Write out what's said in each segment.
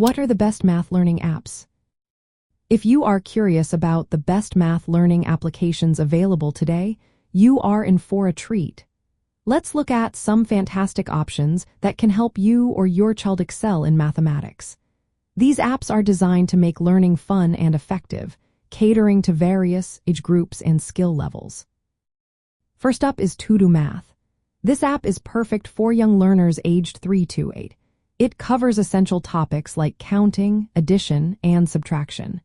What are the best math learning apps? If you are curious about the best math learning applications available today, you are in for a treat. Let's look at some fantastic options that can help you or your child excel in mathematics. These apps are designed to make learning fun and effective, catering to various age groups and skill levels. First up is Todo Math. This app is perfect for young learners aged 3 to 8. It covers essential topics like counting, addition, and subtraction.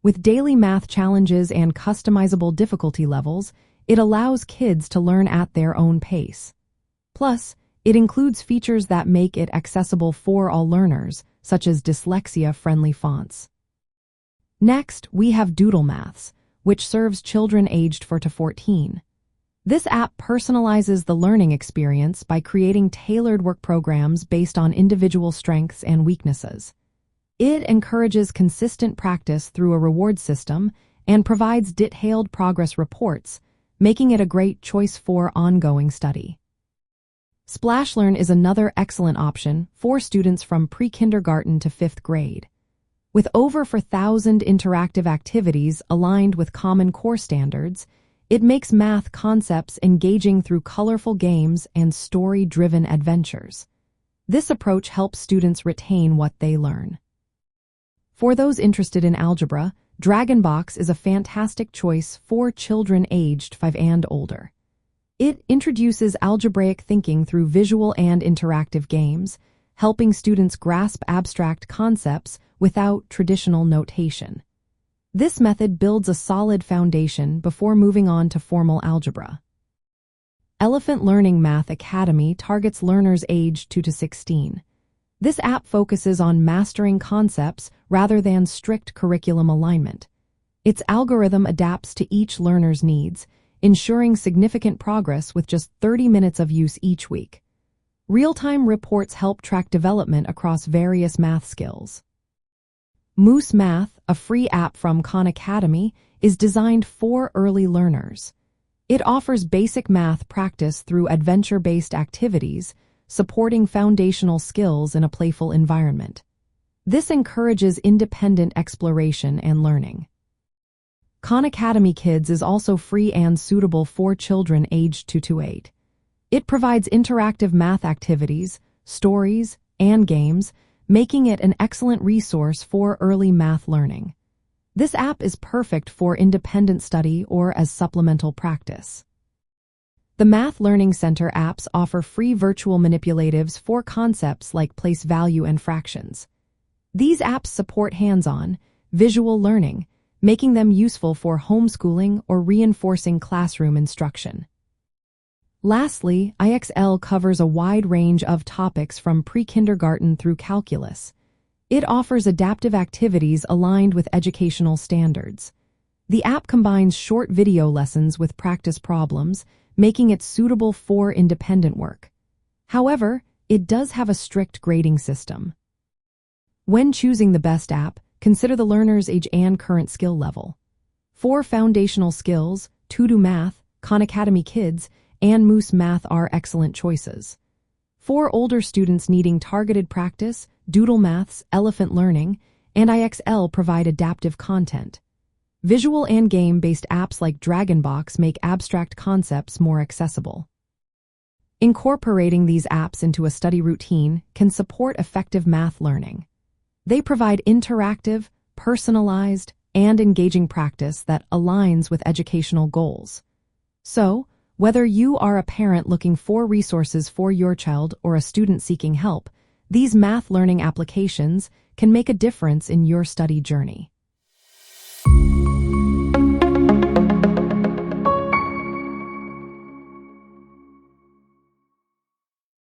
With daily math challenges and customizable difficulty levels, it allows kids to learn at their own pace. Plus, it includes features that make it accessible for all learners, such as dyslexia-friendly fonts. Next, we have Doodle Maths, which serves children aged 4 to 14. This app personalizes the learning experience by creating tailored work programs based on individual strengths and weaknesses. It encourages consistent practice through a reward system and provides detailed progress reports, making it a great choice for ongoing study. SplashLearn is another excellent option for students from pre-kindergarten to 5th grade. With over 4,000 interactive activities aligned with Common Core standards, it makes math concepts engaging through colorful games and story-driven adventures. This approach helps students retain what they learn. For those interested in algebra, DragonBox is a fantastic choice for children aged 5 and older. It introduces algebraic thinking through visual and interactive games, helping students grasp abstract concepts without traditional notation. This method builds a solid foundation before moving on to formal algebra. Elephant Learning Math Academy targets learners aged 2 to 16. This app focuses on mastering concepts rather than strict curriculum alignment. Its algorithm adapts to each learner's needs, ensuring significant progress with just 30 minutes of use each week. Real-time reports help track development across various math skills. Moose Math, a free app from Khan Academy, is designed for early learners. It offers basic math practice through adventure-based activities, supporting foundational skills in a playful environment. This encourages independent exploration and learning. Khan Academy Kids is also free and suitable for children aged 2 to 8. It provides interactive math activities, stories, and games, making it an excellent resource for early math learning. This app is perfect for independent study or as supplemental practice. The Math Learning Center apps offer free virtual manipulatives for concepts like place value and fractions. These apps support hands-on, visual learning, making them useful for homeschooling or reinforcing classroom instruction. Lastly, IXL covers a wide range of topics from pre-kindergarten through calculus. It offers adaptive activities aligned with educational standards. The app combines short video lessons with practice problems, making it suitable for independent work. However, it does have a strict grading system. When choosing the best app, consider the learner's age and current skill level. For foundational skills, Todo Math, Khan Academy Kids, and Moose Math are excellent choices. For older students needing targeted practice, Doodle Maths, Elephant Learning, and IXL provide adaptive content. Visual and game-based apps like DragonBox make abstract concepts more accessible. Incorporating these apps into a study routine can support effective math learning. They provide interactive, personalized, and engaging practice that aligns with educational goals. So, whether you are a parent looking for resources for your child or a student seeking help, these math learning applications can make a difference in your study journey.